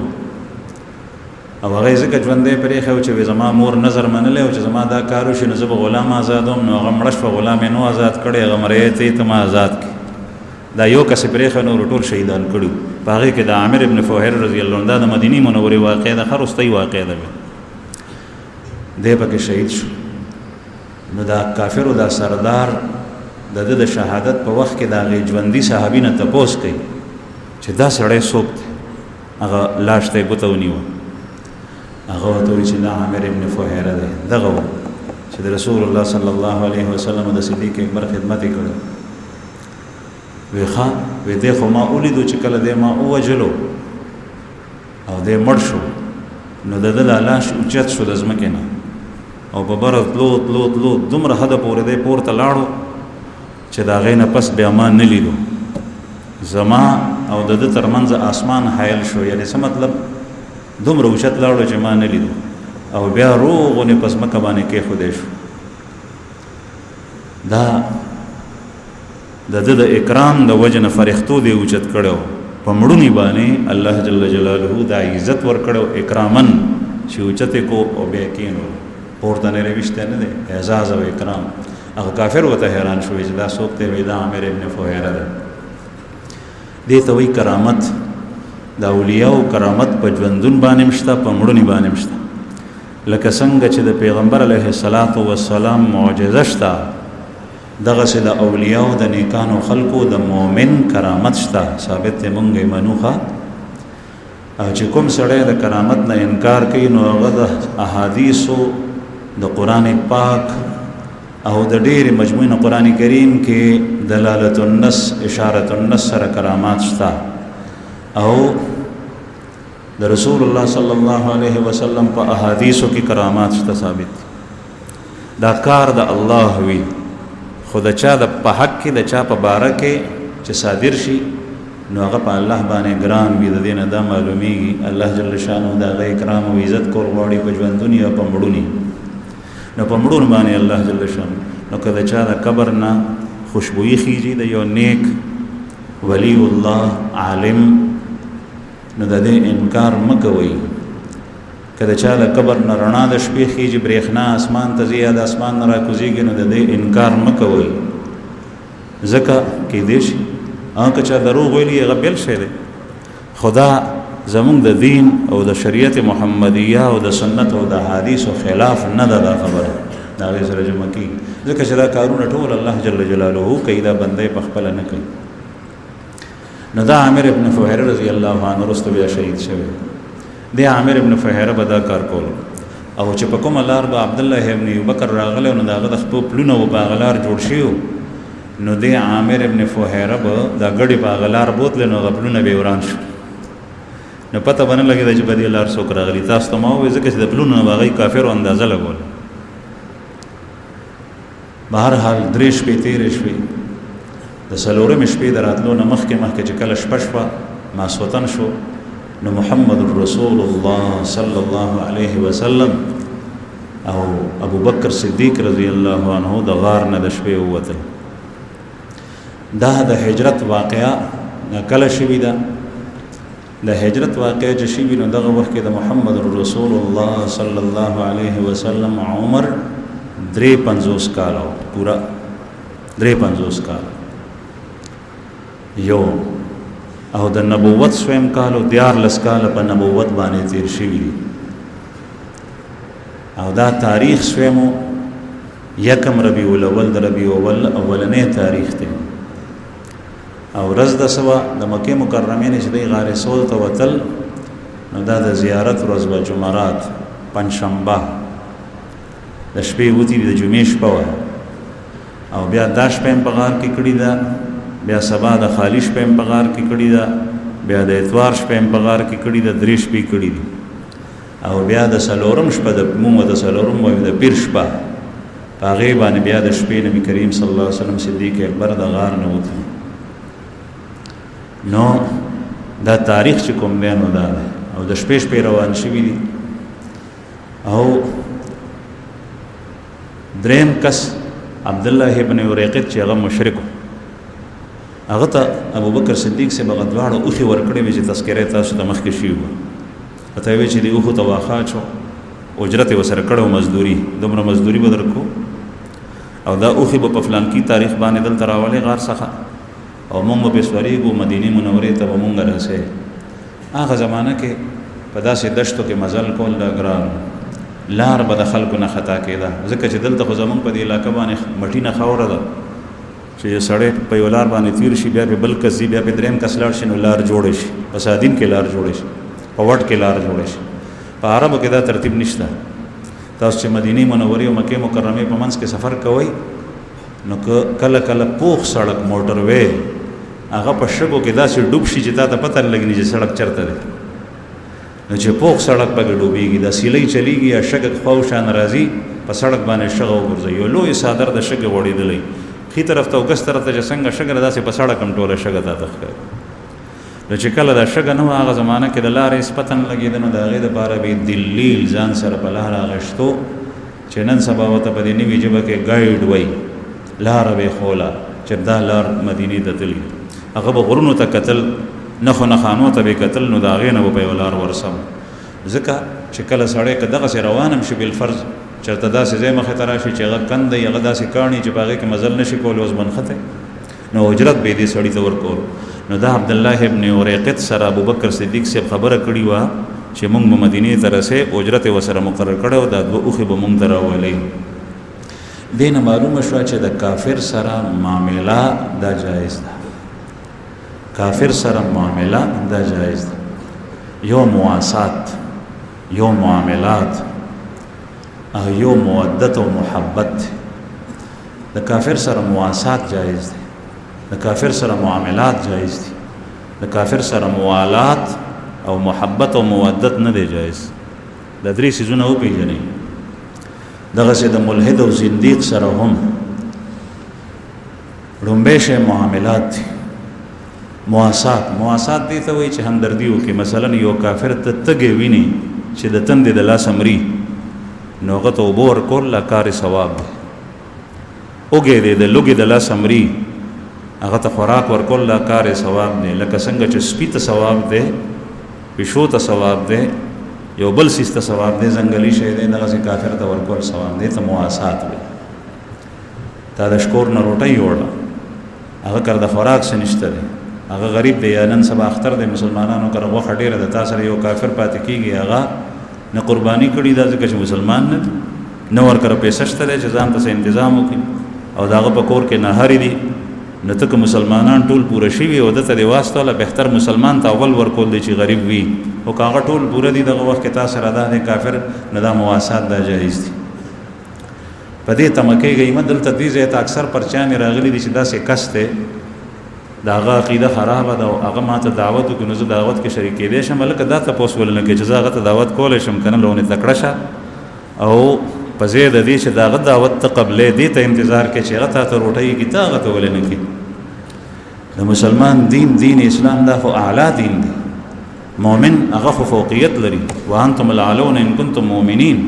او هغه ځکه ژوندې پرېښو چې زما مور نظر منلې او چې زما دا کارو شي نو زه به غلام آزادوم نو هغه مړ شو غلام نو آزاد کړي هغه مریت ته ما آزاد کړي دا یو کس پرېښو نو ټول شهیدان کړو په هغې کې د عامر ابن فهیر رضی الله عنه دا د مدینې منورې واقع ده ښه وروستۍ واقع ده دی پکې شهید شو نو دا کافرو دا سردار د د شهادت په وخت کې د هغې ژوندي صحابي نه تپوس کوي چې دا سړی څوک دی هغه لاش ته یې ګوته ونیوه هغه ورته وایي چې دا عامر ابن فهیره دی دغه و چې د رسول الله صلی الله علیه وسلم د صدیق اکبر خدمت یې کړی وی ښه وی دی خو ما ولیدو چې کله دی ما ووجلو او دی مړ شو نو د ده دا لاش اوچت شو د ځمکې نه او په بره تلو تلو تلو دومره حده پورې دی پورته لاړو چې د هغې نه پس بیا ما نه لیدو زما او د ده تر منځ آسمان حایل شو یعنې څه مطلب دومره اوچت لاړو چې ما نه لیدو او بیا روغ ونې په ځمکه باندې کېښودی شو دا د ده د اکرام د وجه نه فرښتو دی اوچت کړی و په مړوني باندې الله جل جلاله دا عزت ورکړی و اکرامن چې اوچت یې کو او بیا کېنولو پورته نه راویستی نه دی اعزاز او اکرام هغه کافر ورته حیران شوی چې دا څوک دی وایي دا عامر ابن فهیره دی دې ته وایي کرامت د اولیاو کرامت په ژوندون باندې هم شته په مړوني باندې هم شته لکه څنګه چې د پیغمبر علیه الصلاة والسلام معجزه شته دغسې د اولیاو د نیکانو خلکو د مؤمن کرامت شته ثابت دی مونږ یې منو ښه او چې کوم سړی د کرامت نه انکار کوي نو هغه د احادیثو د قرآن پاک او د ډېرې مجموعې نه قرآن کریم کې دلالت النص اشارت النص سره کرامات شته او د رسول الله صلی الله علیه وسلم په احادیثو کې کرامات شته ثابت دا کار د الله وي خو د چا د په حق کې د چا په باره کې چې صادر شي نو هغه په الله باندې ګران وي د دې نه دا معلومیږي الله جل شانه د هغه اکرام او عزت کول غواړي په ژوندوني او په مړوني نو په مړونو باندې الله جل شانه نو که د چا د قبر نه خوشبویي خیږي د یو نیک ولی الله عالم نو د دې انکار مه کوئ که د چا د قبر نه رڼا د شپې خیږي برېښنا اسمان ته ځي یا د اسمان نه راکوزېږي نو د دې انکار مه کوئ ځکه کیدای شي هغه که چا دروغ ویلي هغه بل شی دی خدا زمونږ د دین او د شریعت محمدیه او د سنت او د حدیثو خلاف نه ده دا خبره د هغې سره جمع کېږي ځکه چې دا کارونه ټول الله جل جلاله کوي دا بنده په خپله نه کوي نو دا عامر ابن فهیره رضی الله عنه وروسته بیا شهید شوی دی عامر ابن فهیره به دا کار کولو او چې په کومه لار به عبدالله ابن ابوبکر راغلی نو د هغه د خپل پلونه و په هغه لار جوړ شوي نو دی عامر ابن فهیره به دا ګډې په هغه لار بوتلې نو هغه پلونه به یې وران شو نو پته به نه لګېده چې په دې لار څوک راغلي تاسو ته ما ووایي ځکه چې د پلونو نه به هغوی کافرو اندازه لګوله بهرحال 3 شپې تېرې شوې د څلورمې شپې د راتلو نه مخکې چې کله شپه شوه ماسوتن شو نو محمد رسول الله صلی الله علیه وسلم او ابو بکر صدیق رضی الله عنه د غار نه د شپې ووتل دا د هجرت واقعه کله شوې ده د هجرت واقعه چې شوې نو دغه وخت کې د محمد رسول الله صلی الله علیه وسلم عمر 53 کاله پورا 53 کاله یو او د نبوت سویم کالو 14 کاله په نبوت باندې تیر شوي دي او دا تاریخ سویمو یکم ربیع الاول د ربیع اول اولنې تاریخ دی او ورځ د سوه د مکې مکرمې نه چې دی غار سود ته وتل نو دا د زیارت ورځ به جمعرات پنجشنبه د شپې وتې د جمعې شپه وه او بیا دا شپه هم په غار کې کړې ده بیا سبا د خالی شپه هم په غار کې کړې ده بیا د اتوار شپه هم په غار کې کړې ده 3 شپې کړې دي او بیا د څلورم شپه د مونږ د څلورم وایو د پیر شپه په هغې باندې بیا د شپې نبي کریم صلی الله علیه وسلم صدیق اکبر د غار نه وتلي نو دا تاریخ چې کوم دی نو دا دی او د شپې شپې روان شوي دي او دریم کس عبد الله ابن وريقط چې هغه مشرک هغه ته ابو بکر صدیق سے بغدواړو اوخي ورکړې چې تذکره تاسو ته مخکې شي وو پته وی چې دی اوخو تواخا چو اجرت وسره کړو مزدوري دومره مزدوري بدر کو او دا اوخي په فلان کی تاریخ باندې دل تراولې غار څخه او موږ په سوريګو مدینه منوره ته موږ راسه هغه زمانہ کې په داسې دشتو کې مزل کول دا ګران لار به د خلکو نه خطا کېده ځکه چې دلته خو زمونږ په دې علاقه باندې مټی نه خاوره ده چې یو سړی په یو لار باندې تیر شي بیا په بل کس ځي بیا په دریم کس لاړ شي نو لار جوړی شي په سادین کې لار جوړی شي په وټ کې لار جوړی شي په عربو کې دا ترتیب نشته تاسو چې مدینه منورې او مکه مکرمه په منځ کې سفر کوئ نو کله کله پوخ سړک موټر وې هغه په شګو کې داسې ډوب شي چې تا ته پته لګني چې سړک چرته دی نو چې پوخ سړک پکې ډوبېږي دا سیلۍ چلیږي یا شګه خواو شان راځي په سړک باندې شګه وګرځي یو لوی صادر د شګه غوړېدلی ښي طرف ته او ګس طرف ته چې څنګه شګه داسې په سړک هم ټوله شګه ته ښکاري نو چې کله دا شګه نه وه هغه زمانه کې د لارې سپته نه لګېده نو د هغې دپاره به دلیل ځان سره په لاره اخیستو چې نن سبا ورته په دې نوي ژبه کې ګایډ وایي لاره به یې ښوله چې دا لار مدینې ته تلي هغه به غرونو ته کتل نخو نخانو ته به کتل نو د هغې نه به په یو لار ورسم ځکه چې کله سړی که دغسې روان هم شي بالفرض چېرته داسې ځای مخې ته راشي چې هغه کند دی هغه داسې کاڼي چې په هغې کې مزل نشي کولی اوس بنختی نو اجرت به یې دې سړي ته ورکول نو دا عبدالله ابن وريقط سره ابوبکر صدیق صاحب خبره کړې وه چې موږ به مدینې ته رسې اجرت یې ورسره مقرر کړی و دا دوه اوښې به موږ ته راولئ دې نه معلومه شوه چې د کافر سره معامله دا جایز ده کافر سره معامله دا جایز ده یو مواسات یو معاملات او یو مودت او محبت د کافر سره مواسات جایز ده د کافر سره معاملات جایز دي د کافر سره موالات او محبت او مودت نه دی جایز د درې سيزونه وپېژنئ دغسې د ملحد او زندیق سره هم لومبی شی معاملات دي مواسات دي ته وایي چې همدردي وکړي مثلا یو کافر ته تږی ویني چې د تندې د لاسه مري نو هغه ته اوبه ورکول لا کار ثواب دی اوږی دی د لوږې د لاسه مري هغه ته خوراک ورکول لا کار ثواب دی لکه څنګه چې سپي ته ثواب دی پیشو ته ثواب دی یو بل سیز ته ثواب دی ځنګلي شی دی دغسې کافر ته ورکول ثواب دی ته مواسات وي تا د شکور نه روټۍ یوړه هغه کر د خوراک څه نشته دی هغه غریب دی یا نن سبا اختر دی مسلمانانو کره غوښه ډېره ده تا سره یو کافر پاتې کېږي هغه نه قرباني کړي دا ځکه چې مسلمان نه دی نه ورکره پیسه شته دی چې ځان ته څه انتظام وکړي او د هغه په کور کې نهاري دي نو ته که مسلمانان ټول پوره شوي او دته دې واستوله بهتر مسلمان ته اول ورکول دی چې غریب وي او که هغه ټول پوره دي دغه وخت کې تا سره دا دی کافر نه دا مواسات دا جایز دي په دې تمه کېږئ مه دلته دې ځای ته اکثر پرچانې راغلي دي چې داسې کس دی د هغه عقیده خرابه ده او هغه ما ته دعوت وکړي نو زه دعوت کې شریک کېدی شم هلکه دا تپوس ولې نه کوې چې زه هغه ته دعوت کولی شم که نه لونې تکړه شه او په ځای د دې چې د هغه دعوت ته قبلې دې ته انتظار کوې چې هغه تا ته روټۍ کړي ته هغه ته ولې نه کړي د مسلمان دین اسلام دا خو اعلی دین دی مؤمن هغه خو فوقیت لري وانتم العلون ان کنتم مؤمنین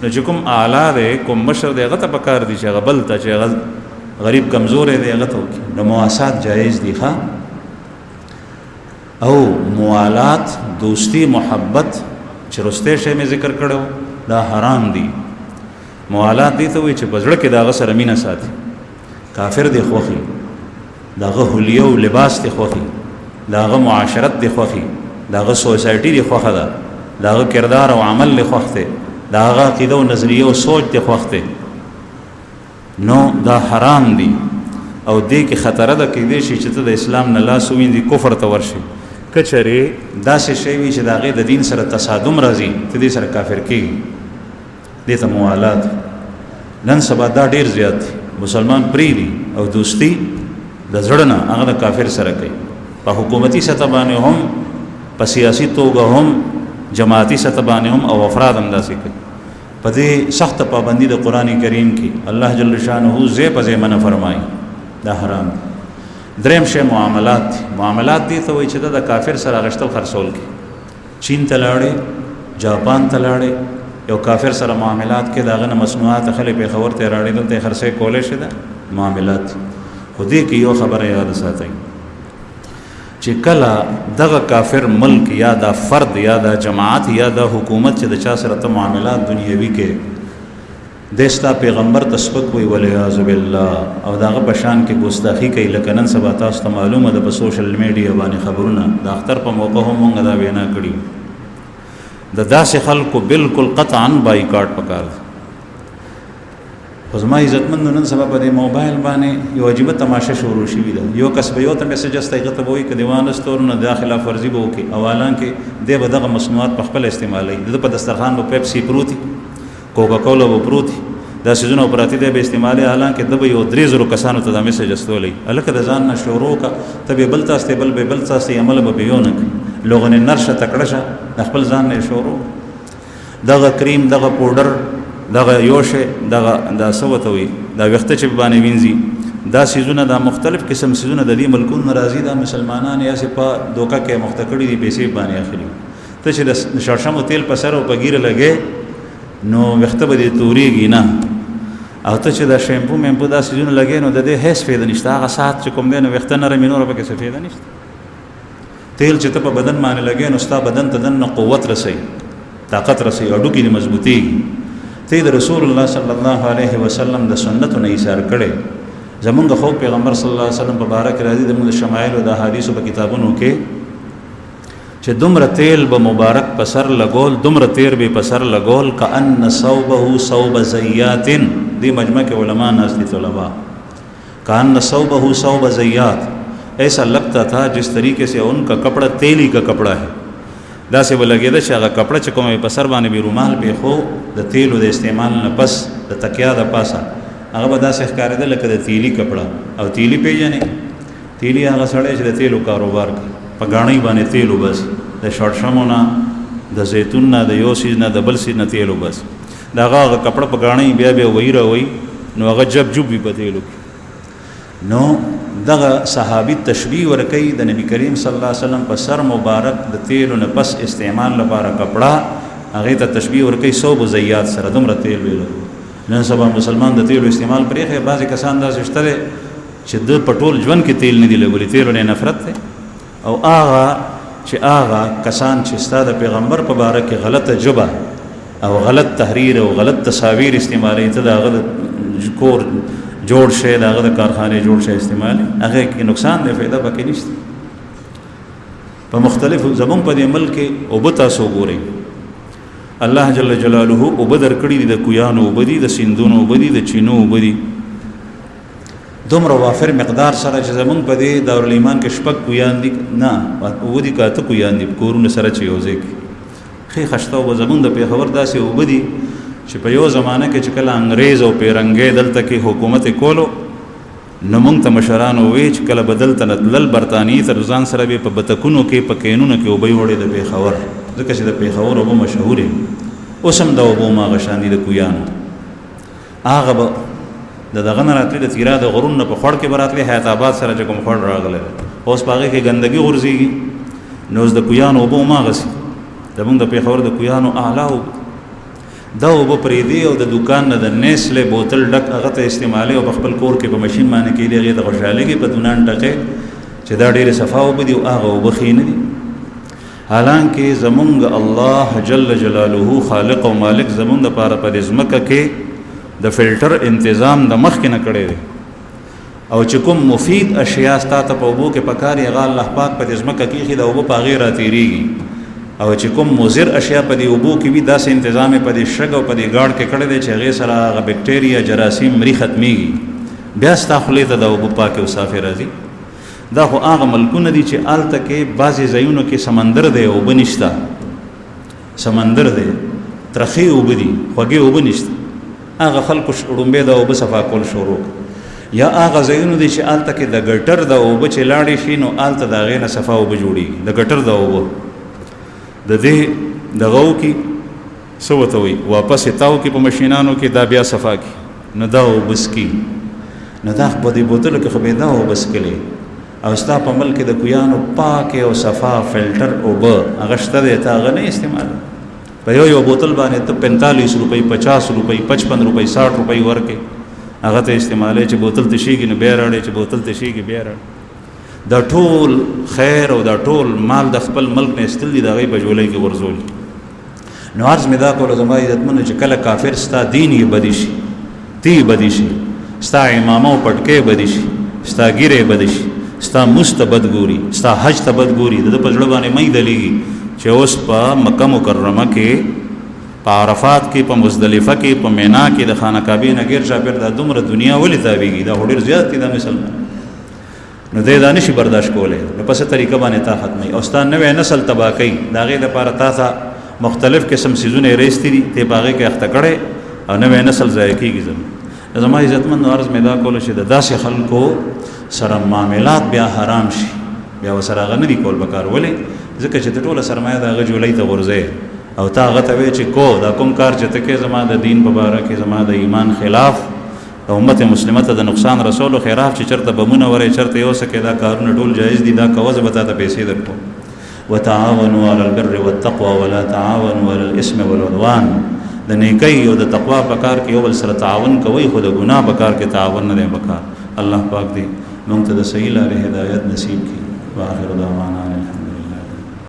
نو چې کوم اعلی دی کوم مشر دی هغه ته پکار دی چې هغه بل ته چې هغه غریب کمزور دی هغه ته وکړي نو مواسات جایز دي ښه او موالات دوستی محبت چې رستی شی مې ذکر کړو دا حرام دي موالات دي ته وایي چې په زړه کې د هغه سره مینه ساتي کافر دی خوښي د هغه حلیه او لباس دی خوښي د هغه معاشرت دی خوښي د هغه سوسایټي دی خوښه ده د هغه کردار او عمل دی خوښ دی د هغه عقیده او نظریه او سوچ دی خوښ دی نو دا حرام دي او دې کې خطره ده کېدای شي چې ته د اسلام نه لاس ووینځي کفر ته ورشي که چېرې داسې شی وي چې د هغې د دین سره تصادم راځي ته دې سره کافر کېږي دې ته موالات نن سبا دا ډېر زیات دي مسلمان پرېږدي او دوستي د زړه نه هغه د کافر سره کوي په حکومتي سطح باندې هم په سیاسي توګه هم جماعتي سطح باندې هم او افراد هم داسې کوي په دې سخت پابندي د قرآن کریم کې الله جل شانه ځای په ځای منع فرمایي دا حرام دی دریم شی معاملات دي ته وایي چې د کافر سره اخیستل خرڅول کې چین ته لاړې جاپان ته لاړې یو کافر سره معاملات کې داغه مصنوعات خلک په خبر ته راړي دلته خرڅه کولې شه ده معاملات خو دې کې یو خبره یاد ساتئ چې کله دغه کافر ملک یا دا فرد یا دا جماعت یا دا حکومت چې د چا سره ته معاملات دنیوي کې دستا پیغمبر تسبق وی ولیاذ بالله او داغه بشان کې ګستاخی کوي لکه نن سبا تاسو ته معلومه ده په سوشل میډیا باندې خبرونه د اختر په موقع هم موږ دا وینا کړی د داسې خلکو بالکل قطعا بایکاټ پکار خو زما عزتمندو نن سبا په دې موبایل باندې یو عجیبه تماشه شروع شوې ده یو کس به یو ته میسج استایغه ته وایي که دیوان استور نه داخله فرضي به وکي اوالان کې د به دغه مصنوعات په خپل استعمالي د په دسترخوان په پیپسي پروتي کوکا کولا به پروتي دا سيزونه پراتی دی به استعمالي حالان کې د به یو 3000 کسانو ته دا میسج استولې الکه د ځان نشورو کا ته به بل تاسو بل به بل تاسو عمل به یو نه لوغن نرشه تکړه خپل ځان نه شورو دغه کریم دغه پودر دغه یوشه دغه دا سوتوي دا وخت چې باندې وینځي دا سيزونه دا مختلف قسم سيزونه د دې ملکونو ناراضي دا مسلمانان یا سپا دوکا کې مختکړي دي پیسې باندې اخلي ته چې د شړشمو تیل په سر او په ګیره لګې نو وخت به دې توريږي نه او ته چې دا شیمپو مېمپو دا سيزونه لګې نو د دې هیڅ فایده نشته هغه سات چې کوم دی نو وخت نه رمینور به کې څه فایده نشته تیل چې ته په بدن باندې لګې نو ستا بدن ته دنه قوت رسي طاقت رسي اډو کې مضبوطي ته د رسول الله صلی الله علیه وسلم د سنتو نه ایثار کړي زمونږ خو پیغمبر صلی الله علیه وسلم مبارک راځي د موږ شمایل او د حدیثو په کتابونو کې چې دومره تیل به مبارک په سر لګول دومره تیر به په سر لګول کأن صوبه صوب زیات دی مجمع کے علماء ناس دی طلباء کأن صوبه صوب زیات ایسا لگتا تھا جس طریقے سے ان کا کپڑا تیلی کا کپڑا ہے دا سے ولګیدا چې هغه کپڑا چې کومه په سر باندې به رومال به خو د تیلو د استعمال نه پس د تکیا د پاسه هغه به داسې ښکارېدل لکه د تیلی کپڑا او تیلی پیژنې تیلی هغه سړی چې د تیلو کاروبار کوي په غاڼې باندې تیلو بس د شړشمو نه د زیتون نه د یو سیز نه د بل سیز نه تیلو بس دا هغه کپڑا په غاڼې بیا بیا وایره وای نو هغه جب جوب به تیلو نو دغه صحابي تشبیه ورکړي د نبی کریم صلی الله علیه وسلم په سر مبارک د تیلو نه پس استعمال لپاره کپڑا هغه ته تشبیه ورکړي صوب زیات سره دومره تیل ویلو نن سبا مسلمان د تیلو استعمال پرې بعضی کسان دا شته چې د پټول ژوند کې تیل نه دی لګولي تیلو نه نفرت ده او هغه کسان چې ستاسو پیغمبر په باره کې غلطه جبه او غلط تحریر او غلط تصاویر استعمالي ته دا غلط کور جوړ شي داغه د کارخانه جوړ شي استعمال هغه کې نقصان دی فائدہ پکې نشته په مختلف زمون په دې ملک او بتا سو ګوري الله جل جلاله او بدر کړي د کویانو بدی د سیندونو بدی د چینو بدی دومره وافر مقدار سره چې زمون په دې دارل ایمان کې شپک کویان دي نه او دي کاته کویان دي کورونه سره چې یوځي خې خشته و زمون د پیغمبر داسې او بدی چې په یو زمانه کې چې کله انګريز او پیرنګي دلته کې حکومت کولو نو موږ ته مشرانو وی چې کله بدل تنل برتانی تر ځان سره به په بتکونو کې په کینونو کې وبې وړي د پیښور ځکه چې د پیښور وبو مشهور اوسم دا وبو ما غشان دي د کویانو هغه د دغه نه راتلي د تیرا د غرون په خړ کې براتلي حیات آباد سره چې کوم خړ راغله اوس پاګه کې ګندګي غورځيږي نو د کویانو وبو ما غسي زمونږ د پیښور د کویانو اعلی دا وب پرې دی او د دکان نه د نیسله بوتل ډک هغه ته استعمالي او خپل کور کې په ماشين باندې کې دی د خوشاله کې په دونان ټکه چې دا ډېر صفا وب دی او هغه وب خین دي حالانکه زمونږ الله جل جلاله خالق او مالک زمونږ لپاره په ځمکه کې د فلټر تنظیم د مخ کې نه کړی دی او چې کوم مفید اشیاء ستاسو په وبو کې پکاري هغه الله پاک په ځمکه کې خې دا وب په غیر تیریږي او چې کوم مضر اشیاء په دې وبو کې وي داسې تنظیم په دې شګ او په دې گاډ کې کړی دی چې هغه سره هغه بکټیریا جراثیم مری ختميږي بیا ستاخلې ته د وبو پاک او صافي راځي دا خو هغه ملکونه دي چې آلته کې بعضي ځایونو کې سمندر دی او بنشتا سمندر دی ترخی وبدي خوږی وبنشتا هغه خلکو شړومبه دا وب صفا کول شروع یا هغه ځایونو دي چې آلته کې د ګټر د وب چې لاړې شي نو آلته دا غینه صفا وب جوړي د ګټر د وب د دې دغو کې سوتوي واپس تاو کې په ماشينانو کې دا بیا صفا کې نه دا وبس کې نه دا په دې بوتل کې خو به دا وبس کړي او ستا په ملک د کویانو پاک او صفا فلټر او به هغه شته ته هغه نه استعمال په یو بوتل باندې ته 45 روپۍ 50 روپۍ 55 روپۍ 60 روپۍ ورکې هغه ته استعمالې چې بوتل تشيږي نه بیا راړې چې بوتل تشيږي بیا راړې دا ټول خیر او دا ټول مال د خپل ملک نه استل دي دا غي په جولای کې ورزول نو عرض مې دا کول زما عزتمن چې کله کافر ستا دین یې بدی شي تی بدی شي ستا امامو پټکې بدی شي ستا ګیره بدی شي ستا مستبد ګوري ستا حج تبد ګوري د په ځړ باندې مې دلیږي چې اوس په مکه مکرمه کې په عرفات کې په مزدلفه کې په مینا کې د خانه کعبه نه غیر شاپیر د دومره دنیا ولې تابېږي دا هډیر زیات دي د مسلمان نو دې دانش برداشت کوله نو په څه طریقه باندې تا ختمي او ستان نوې نسل تبا کوي دا غي د لپاره تا مختلف قسم سيزونه ریستي دي ته باغې کې اخته کړي او نوې نسل ځای کېږي زما عزتمن عرض مې دا کول شي د داسې خلکو سره معاملات بیا حرام شي بیا وسره غنري کول بکار ولې ځکه چې ټوله سرمایه دا غجولې ته ورځي او تا غته وی چې کو دا کوم کار چې ته کې زما د دین په باره کې زما د ایمان خلاف امت مسلمه ته د نقصان رسول او خلاف چې چرته بمونه ورې چرته یو سکه دا کارونه ټول جایز دي دا کوزه بتا ته پیسې درکو وتعاونوا على البر والتقوى ولا تعاونوا على الاثم والعدوان د نیکی او د تقوا په کار کې یو بل سره تعاون کوي خو د ګناه په کار کې تعاون نه دی وکړه الله پاک دې موږ ته د صحیح لارې هدایت نصیب کړي واخر دعوانا الحمد